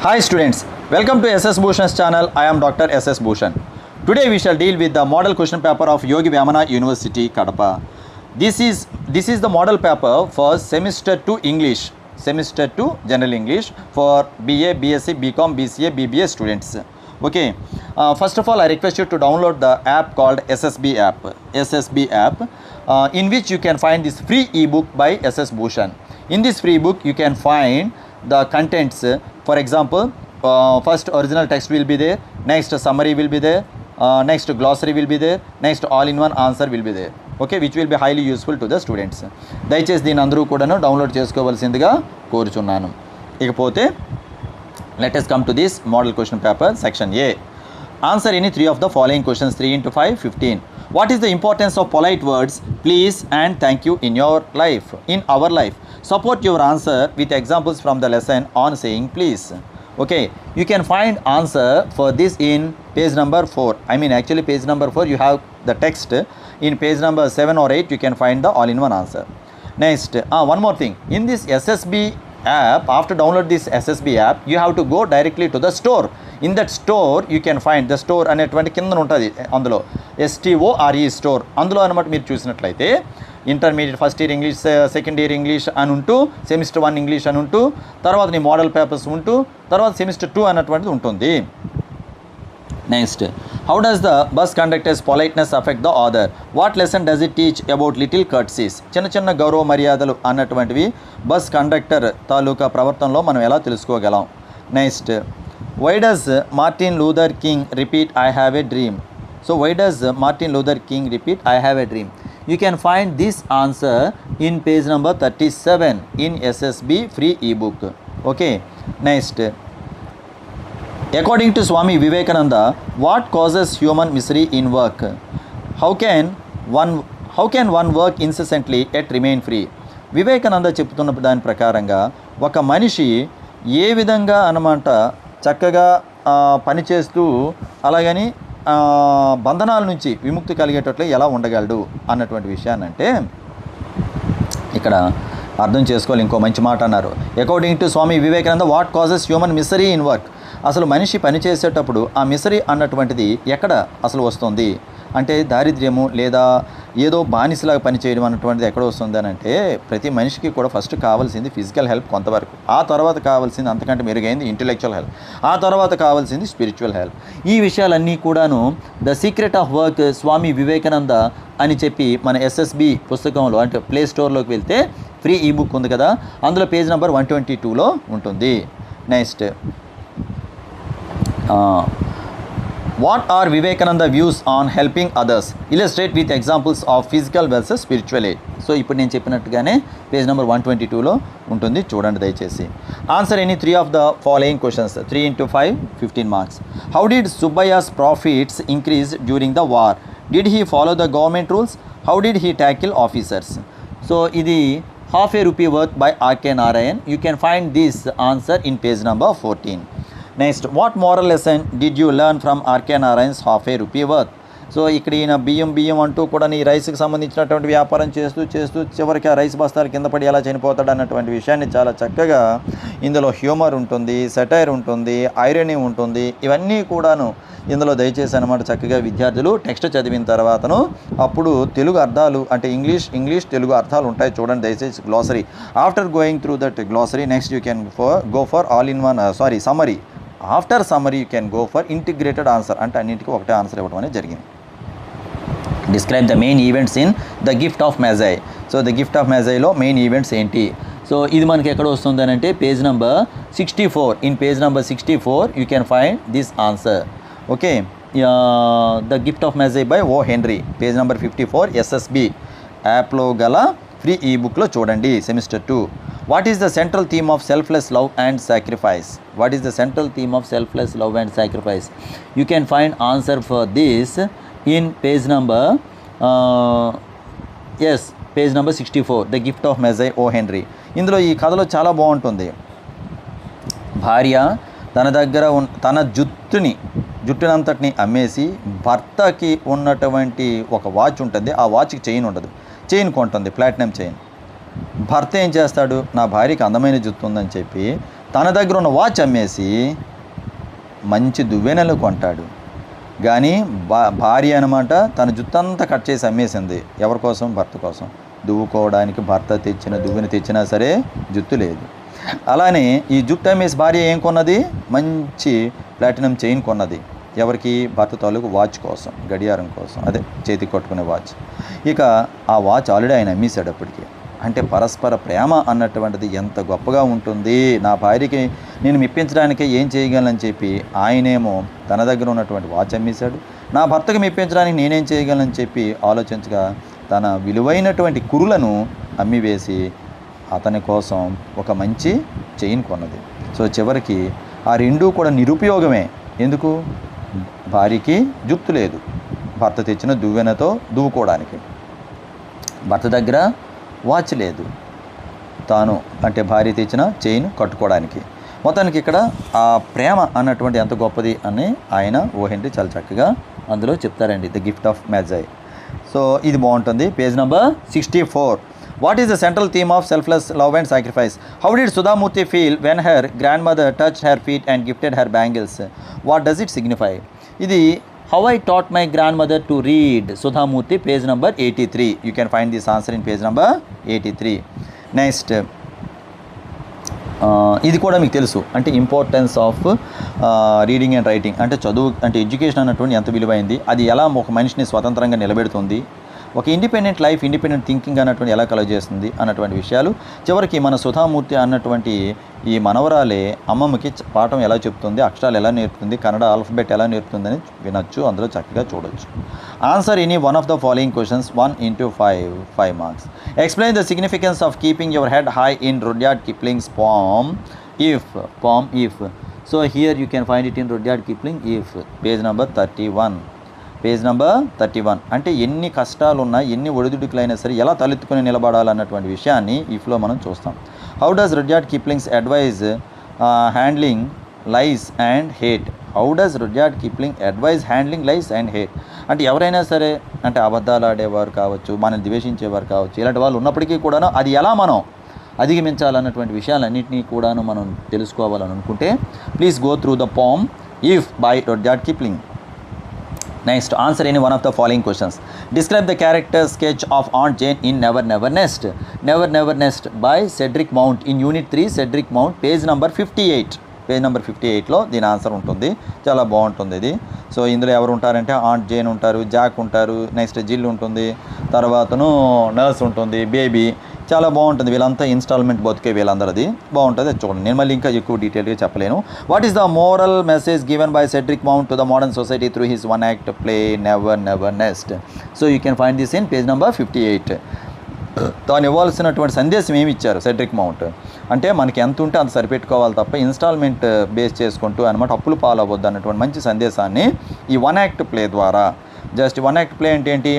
Hi students, welcome to SS Bhushan's channel. I am Dr. SS Bhushan. Today we shall deal with the model question paper of Yogi Vyamana University, Kadapa. This is the model paper for semester 2 English, semester 2 General English for BA, BSc, BCom, BCA, BBA students. Okay, first of all I request you to download the app called SSB app, in which you can find this free ebook by SS Bhushan. In this free book you can find the contents. For example, first original text will be there, next summary will be there, next glossary will be there, next all-in-one answer will be there. Okay, which will be highly useful to the students. దయచేసి దీని అందరూ కూడాను download చేసుకోవాల్సిందిగా కోరుచున్నాను. ఇకపోతే let us come to this model question paper section A. Answer any three of the following questions. 3 into 5, 15. What is the importance of polite words, please and thank you in your life, in our life? Support your answer with examples from the lesson on saying please. Okay, you can find answer for this in page number 4. I mean actually page number 4 you have the text. In page number 7 or 8 you can find the all-in-one answer. Next, one more thing. In this SSB app, after download this SSB app, you have to go directly to the store. In that store you can find the store అనేటువంటి కింద ఉంటుంది అందులో STORE store. అందులో అనమాట మీరు చూసినట్లయితే intermediate first year English, second year English అని ఉంటూ, సెమిస్టర్ 1 ఇంగ్లీష్ అని ఉంటూ, తర్వాత నీ మోడల్ పేపర్స్ ఉంటూ, తర్వాత సెమిస్టర్ 2 అన్నటువంటిది ఉంటుంది. Next, how does the bus conductor's politeness affect the author? What lesson does it teach about little courtesies? చిన్న చిన్న గౌరవ మర్యాదలు అన్నటువంటివి బస్ కండక్టర్ తాలూకా ప్రవర్తనలో మనం ఎలా తెలుసుకోగలం? Next, why does Martin Luther King repeat I have a dream? So why does Martin Luther King repeat I have a dream? You can find this answer in page number 37 in SSB free ebook. Okay, next, according to Swami Vivekananda, what causes human misery in work? How can one work incessantly yet remain free? Vivekananda చెప్తున్న దాని ప్రకారంగా ఒక మనిషి ఏ విధంగా అన్నమాట చక్కగా పనిచేస్తూ అలాగని బంధనాల నుంచి విముక్తి కలిగేటట్లు ఎలా ఉండగలడు అన్నటువంటి విషయాన్ని అంటే ఇక్కడ అర్థం చేసుకోవాలి. ఇంకో మంచి మాట అన్నారు, according to Swami Vivekananda, what causes human misery in work? అసలు మనిషి పనిచేసేటప్పుడు ఆ మిసరీ అన్నటువంటిది ఎక్కడ అసలు వస్తుంది అంటే దారిద్ర్యము లేదా ఏదో బానిసలాగా పనిచేయడం అన్నటువంటిది ఎక్కడ వస్తుంది అని అంటే ప్రతి మనిషికి కూడా ఫస్ట్ కావాల్సింది ఫిజికల్ హెల్ప్ కొంతవరకు, ఆ తర్వాత కావాల్సింది అంతకంటే మెరుగైంది ఇంటెలెక్చువల్ హెల్ప్, ఆ తర్వాత కావాల్సింది స్పిరిచువల్ హెల్ప్. ఈ విషయాలన్నీ కూడాను the secret of work Swami Vivekananda అని చెప్పి మన SSB పుస్తకంలో అంటే ప్లే స్టోర్లోకి వెళ్తే ఫ్రీ ఈ బుక్ ఉంది కదా, అందులో పేజ్ నెంబర్ 122లో ఉంటుంది. Next, what are Vivekananda views on helping others? Illustrate with examples of physical versus spiritual aid. So ఇప్పుడు నేను చెప్పినట్టుగానే పేజ్ నెంబర్ 122లో ఉంటుంది, చూడండి దయచేసి. Answer any 3 of the following questions. 3 into 5, 15 marks. How did Subbaya's profits increase during the war? Did he follow the government rules? How did he tackle officers? So ఇది half a rupee worth by R.K. Narayan. You can find this answer in page number 14. Next, what moral lesson did you learn from R K Narayan's half a rupee worth? So ఇక్కడ ఈయన బియ్యం అంటూ కూడా ఈ రైస్కి సంబంధించినటువంటి వ్యాపారం చేస్తూ చివరికి ఆ రైస్ బస్తాలు కింద పడి ఎలా చనిపోతాడు అన్నటువంటి విషయాన్ని చాలా చక్కగా ఇందులో హ్యూమర్ ఉంటుంది, సెటైర్ ఉంటుంది, ఐరనీ ఉంటుంది, ఇవన్నీ కూడాను ఇందులో దయచేసి అనమాట చక్కగా విద్యార్థులు టెక్స్ట్ చదివిన తర్వాతను అప్పుడు తెలుగు అర్థాలు అంటే ఇంగ్లీష్ తెలుగు అర్థాలు ఉంటాయి, చూడండి దయచేసి glossary. After going through that glossary next you can go for summary. After summary you can go for integrated answer, అంటే అన్నింటికీ ఒకటే ఆన్సర్ ఇవ్వడం అనేది జరిగింది. Describe the main events in the gift of Magi. So the gift of మెజాయ్లో main events ఏంటి? So ఇది మనకి ఎక్కడ వస్తుంది అని అంటే page number 64. In page number 64 you can find this answer. Okay, the gift of Magi by O Henry, page number 54 SSB యాప్లో గల ఫ్రీ ఈ బుక్లో చూడండి, semester 2. What is the central theme of selfless love and sacrifice? What is the central theme of selfless love and sacrifice? You can find answer for this in page number page number 64, the gift of Magi O Henry. ఇందులో ఈ కథలో చాలా బాగుంటుంది. భార్య తన దగ్గర తన జుట్టునంతటిని అమ్మేసి భర్తకి ఉన్నటువంటి ఒక వాచ్ ఉంటుంది, ఆ వాచ్కి చైన్ ఉండదు, చైన్ కొంటుంది, ప్లాటినం చైన్. భర్త ఏం చేస్తాడు, నా భార్యకి అందమైన జుట్టు ఉందని చెప్పి తన దగ్గర ఉన్న వాచ్ అమ్మేసి మంచి దువ్వెనలు కొంటాడు. కానీ భార్య అనమాట తన జుట్టు అంతా కట్ చేసి అమ్మేసింది. ఎవరి కోసం? భర్త కోసం. దువ్వుకోవడానికి భర్త తెచ్చిన దువ్వెన తెచ్చినా సరే జుట్టు లేదు. అలానే ఈ జుట్టు అమ్మేసి భార్య ఏం కొన్నది? మంచి ప్లాటినం చైన్ కొన్నది. ఎవరికి? భర్త తాలూకు వాచ్ కోసం, గడియారం కోసం, అదే చేతికి కొట్టుకునే వాచ్. ఇక ఆ వాచ్ ఆల్రెడీ ఆయన అమ్మేశాడు అప్పటికి. అంటే పరస్పర ప్రేమ అన్నటువంటిది ఎంత గొప్పగా ఉంటుంది. నా భార్యకి నేను మెప్పించడానికి ఏం చేయగలనని చెప్పి ఆయనేమో తన దగ్గర ఉన్నటువంటి వాచ్ అమ్మేశాడు. నా భర్తకు మెప్పించడానికి నేనేం చేయగలనని చెప్పి ఆలోచించగా తన విలువైనటువంటి కురులను అమ్మివేసి అతని కోసం ఒక మంచి చైన్ కొన్నది. సో చివరికి ఆ రెండూ కూడా నిరుపయోగమే. ఎందుకు? భార్యకి జుట్టు లేదు, భర్త తెచ్చిన దువ్వెనతో దువ్వుకోవడానికి. భర్త దగ్గర వాచ్ లేదు, తాను అంటే భార్య తెచ్చిన చైన్ కట్టుకోవడానికి. మొత్తానికి ఇక్కడ ఆ ప్రేమ అన్నటువంటి ఎంత గొప్పది అని ఆయన ఓహెన్రీ చాలా చక్కగా అందులో చెప్తారండి, the gift of Magi. So ఇది బాగుంటుంది. Page number 64. What is the central theme of selfless love and sacrifice? How did Sudha Murty feel when her grandmother touch her feet and gifted her bangles? What does it signify? ఇది how I taught my grandmother to read, Sudha Murty, page number 83. You can find this answer in page number 83. Next ఇది కూడా మీకు తెలుసు, అంటే importance of reading and writing. అంటే చదువు అంటే education అన్నటువంటి ఎంత విలువైంది, అది ఎలా ఒక మనిషిని స్వతంత్రంగా నిలబెడుతుంది, ఒక ఇండిపెండెంట్ లైఫ్, ఇండిపెండెంట్ థింకింగ్ అన్నటువంటి ఎలా కలుగజేస్తుంది అన్నటువంటి విషయాలు. చివరికి మన సుధామూర్తి అన్నటువంటి ఈ మనవరాలే అమ్మమ్మకి పాఠం ఎలా చెప్తుంది, అక్షరాలు ఎలా నేర్పుతుంది, కన్నడ ఆల్ఫబెట్ ఎలా నేర్పుతుందని వినొచ్చు, అందులో చక్కగా చూడొచ్చు. Answer any one of the following questions 1 into 5 marks. Explain the significance of keeping your head high in Rudyard Kipling's poem If. So here you can find it in Rudyard Kipling, If, page number 31. Page number 31. అంటే ఎన్ని కష్టాలున్నా, ఎన్ని ఒడిదుడుకులైనా సరే ఎలా తలెత్తుకొని నిలబడాలన్నటువంటి విషయాన్ని ఇఫ్లో మనం చూస్తాం. How does Rudyard Kipling's advise handling lies and hate? How does Rudyard Kipling advise handling lies and hate? అంటే ఎవరైనా సరే, అంటే అబద్ధాలు ఆడేవారు కావచ్చు, మనల్ని ద్వేషించేవారు కావచ్చు, ఇలాంటి వాళ్ళు ఉన్నప్పటికీ కూడాను అది ఎలా మనం అధిగమించాలన్నటువంటి విషయాలన్నింటినీ కూడాను మనం తెలుసుకోవాలని అనుకుంటే please go through the poem if by Rudyard Kipling. Next, answer any one of the following questions. Describe the character sketch of Aunt Jane in Never Never Nest. Never Never Nest by Cedric Mount in Unit 3, Cedric Mount, page number 58. Page number 58లో దీని answer ఉంటుంది. చాలా బాగుంటుంది ఇది. So ఇందులో ఎవరు ఉంటారంటే aunt Jane ఉంటారు, జాక్ ఉంటారు, నెక్స్ట్ జిల్ ఉంటుంది, తర్వాతను నర్స్ ఉంటుంది, బేబీ. చాలా బాగుంటుంది. వీళ్ళంతా ఇన్స్టాల్మెంట్ బతికే వీళ్ళందరిది బాగుంటుంది. అది చూడండి. నేను మళ్ళీ ఇంకా ఎక్కువ డీటెయిల్గా చెప్పలేను. What is the moral message given by Cedric Mount to the modern society through his one act play Never Never Nest? So you can find this in page number 58. తాను ఇవ్వాల్సినటువంటి సందేశం ఏమి ఇచ్చారు సెడ్రిక్ మౌంట్ అంటే, మనకి ఎంత ఉంటే అంత సరిపెట్టుకోవాలి తప్ప ఇన్స్టాల్మెంట్ బేస్ చేసుకుంటూ అనమాట అప్పులు పాలవద్దు అన్నటువంటి మంచి సందేశాన్ని ఈ వన్ యాక్ట్ ప్లే ద్వారా, జస్ట్ వన్ యాక్ట్ ప్లే అంటే ఏంటి,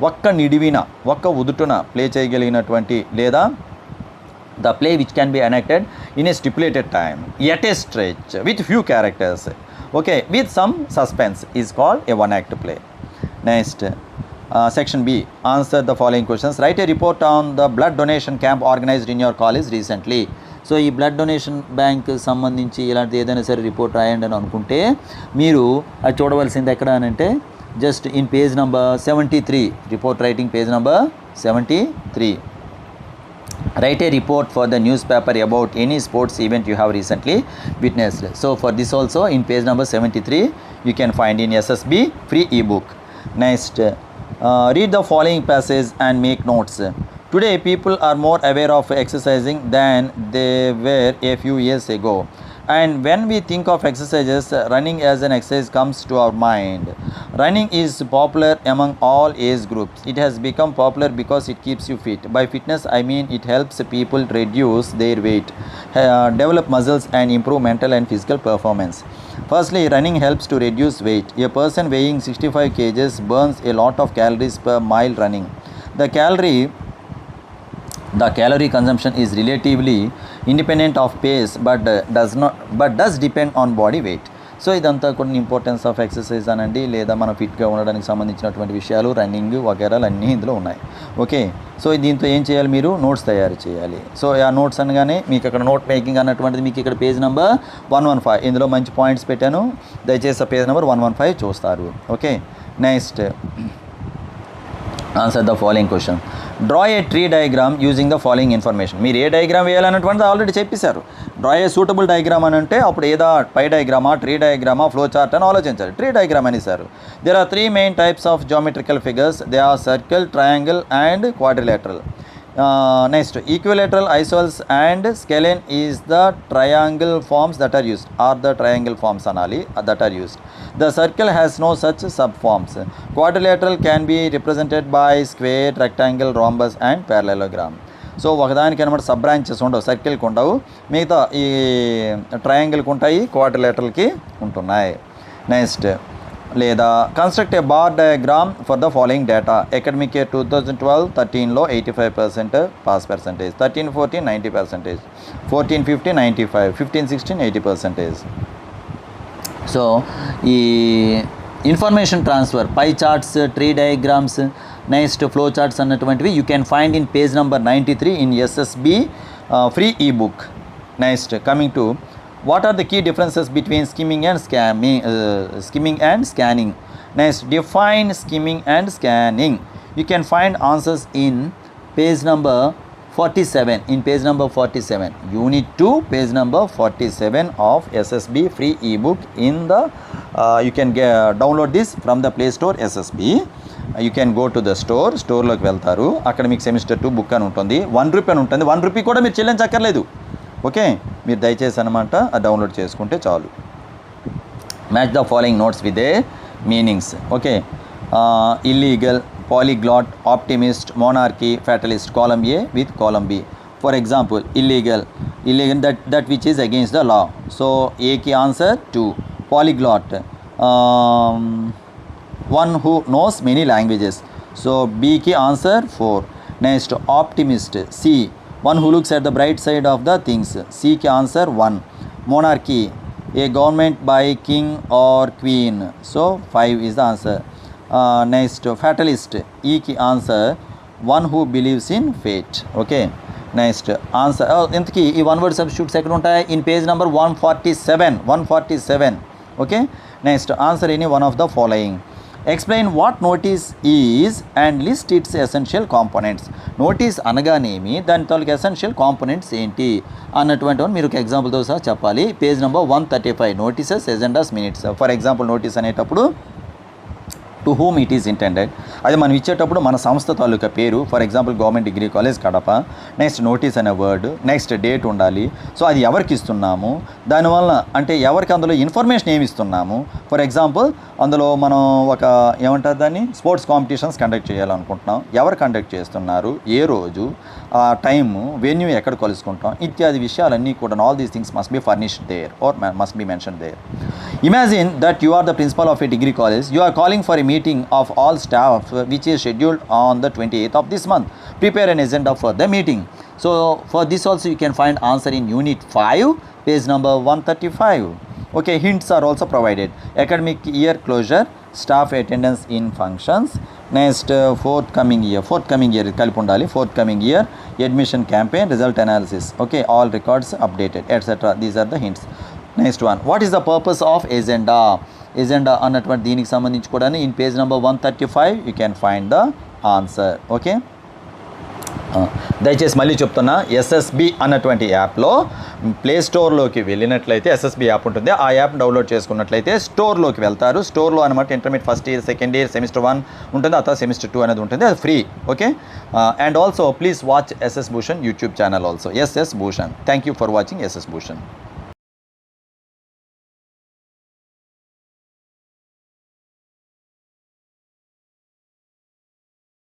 ఒక్క నిడివిన ఒక్క ఉదుటున ప్లే చేయగలిగినటువంటి, లేదా the play which can be enacted in a stipulated time at a stretch with few characters, okay, with some suspense is called a one act play. Next section B, answer the following questions. Write a report on the blood donation camp organized in your college recently. So ఈ blood donation bank సంబంధించి ఇలాంటి ఏదైనా సరే report రాయండి అని అనుకుంటే మీరు అది చూడవలసింది ఎక్కడ అని అంటే just in page number 73, report writing page number 73. Write a report for the newspaper about any sports event you have recently witnessed. So for this also in page number 73 you can find in SSB free ebook. Next, read the following passage and make notes. Today people are more aware of exercising than they were a few years ago, and when we think of exercises, running as an exercise comes to our mind. Running is popular among all age groups. It has become popular because it keeps you fit. By fitness I mean it helps people reduce their weight, develop muscles and improve mental and physical performance. Firstly, running helps to reduce weight. A person weighing 65 kg burns a lot of calories per mile running. The calorie consumption is relatively independent of pace but does depend on body weight. So ఇదంతా కొన్ని importance of exercise అనండి, లేదా మనం ఫిట్గా ఉండడానికి సంబంధించినటువంటి విషయాలు, running వగేరాలు అన్నీ ఇందులో ఉన్నాయి. ఓకే, సో దీంతో ఏం చేయాలి, మీరు నోట్స్ తయారు చేయాలి. సో ఆ నోట్స్ అనగానే మీకు అక్కడ నోట్ మేకింగ్ అన్నటువంటిది మీకు ఇక్కడ పేజ్ నెంబర్ 115, ఇందులో మంచి పాయింట్స్ పెట్టాను, దయచేసి ఆ పేజ్ నెంబర్ 115 చూస్తారు. Okay, next answer the following question. Draw a tree diagram using the following information. మీరు ఏ డయాగ్రామ్ వేయాలన్నటువంటిది ఆల్రెడీ చెప్పేశారు. డ్రా ఏ సూటబుల్ డయాగ్రామ్ అని అంటే అప్పుడు ఏదా పై డయాగ్రామా, ట్రీ డయాగ్రామా, ఫ్లో చార్ట్ అని ఆలోచించాలి. ట్రీ డయాగ్రామ్ అనేసారు. There are 3 main types of geometrical figures. They are circle, triangle and quadrilateral. Next equilateral, isosceles and scalene is the triangle forms that are used, are the triangle forms అనాలి that are used. The circle has no such subforms. Quadrilateral can be represented by square, rectangle, rhombus and parallelogram. So ఒకదానికి అనమాట sub branches ఉండవు, సర్కిల్కి ఉండవు, మిగతా ఈ ట్రయాంగిల్కి ఉంటాయి, క్వాడ్రిలేటరల్కి ఉంటున్నాయి. Next లేదా construct a bar diagram for the following data. Academic year 2012-13లో 85% పాస్ పర్సెంటేజ్, 13-14 90%, 14-15 95, 15-16 80%. సో ఈ information transfer, pie charts, tree diagrams, next flow charts అన్నటువంటివి you can find in page number 93 in SSB free ఈ book. Next coming to what are the key differences between skimming and scanning. Next define skimming and scanning. You can find answers in page number 47, in page number 47, unit 2, page number 47 of SSB free ebook in the you can download this from the Play Store SSB. You can go to the store లోకి వెళ్తారు, అక్కడ మీకు semester 2 book అని ఉంటుంది, 1 rupee అని ఉంటుంది, 1 rupee కూడా మీరు చెల్లించక్కర్లేదు. ఓకే, మీరు దయచేసి అనమాట డౌన్లోడ్ చేసుకుంటే చాలు. Match the following notes with a meanings. Okay, illegal, polyglot, optimist, monarchy, fatalist. Column A with column B. For example, illegal that which is against the law. So A ki answer 2. Polyglot, one who knows many languages. So B ki answer 4. Next, optimist, C, one who looks at the bright side of the things. C ki answer 1. Monarchy, a government by king or queen. So 5 is the answer. Next, fatalist, E ki answer 1 who believes in fate. Okay, next answer ఇంతకీ ఈ one word substitutes ఎక్కడ ఉంటాయి, in page number 147. Okay, next answer any one of the following. Explain what notice is and list it's essential components. Notice అనగానేమి, దాని తాలూకు essential components ఏంటి అన్నటువంటి మీరు ఒక ఎగ్జాంపుల్తో సహా చెప్పాలి. Page number 135, notices, agendas, minutes. For example notice అనేటప్పుడు to whom it is intended, అది మనం ఇచ్చేటప్పుడు మన సంస్థ తాలూకా పేరు, for example government degree college Kadapa. Next notice అనే వర్డ్, నెక్స్ట్ డేట్ ఉండాలి. సో అది ఎవరికి ఇస్తున్నాము, దానివల్ల అంటే ఎవరికి అందులో ఇన్ఫర్మేషన్ ఏమి ఇస్తున్నాము. ఫర్ ఎగ్జాంపుల్ అందులో మనం ఒక ఏమంటారు దాన్ని, స్పోర్ట్స్ కాంపిటీషన్స్ కండక్ట్ చేయాలనుకుంటున్నాం, ఎవరు కండక్ట్ చేస్తున్నారు, ఏ రోజు, ఆ టైము, వెన్యూ ఎక్కడ కలుసుకుంటాం, ఇత్యాది విషయాలన్నీ కూడా all these things must be furnished there or must be mention there. Imagine that you are the principal of a degree college. You are calling for a meeting of all staff which is scheduled on the 28th of this month. Prepare an agenda for the meeting. So for this also you can find answer in unit 5, page number 135. Okay, hints are also provided. Academic year closure, staff attendance in functions. Next, forthcoming year కలిపి ఉండాలి, forthcoming year, admission campaign, result analysis. Okay, all records updated, etc. These are the hints. Next one, what is the purpose of agenda. Agenda అన్నటువంటి దీనికి సంబంధించి కూడా in page number 135 you can find the answer. Okay, దయచేసి మళ్ళీ చెప్తున్నా, SSB అన్నటువంటి యాప్లో play స్టోర్లోకి వెళ్ళినట్లయితే ఎస్ఎస్బి యాప్ ఉంటుంది, ఆ యాప్ డౌన్లోడ్ చేసుకున్నట్లయితే స్టోర్లోకి వెళ్తారు. స్టోర్లో అనమాట intermediate first year, second year, semester 1 ఉంటుంది, ఆ తర్వాత సెమిస్టర్ 2 అనేది ఉంటుంది, అది free. Okay, and also please watch SS Bhushan YouTube channel also, SS Bhushan. Thank you for watching SS Bhushan.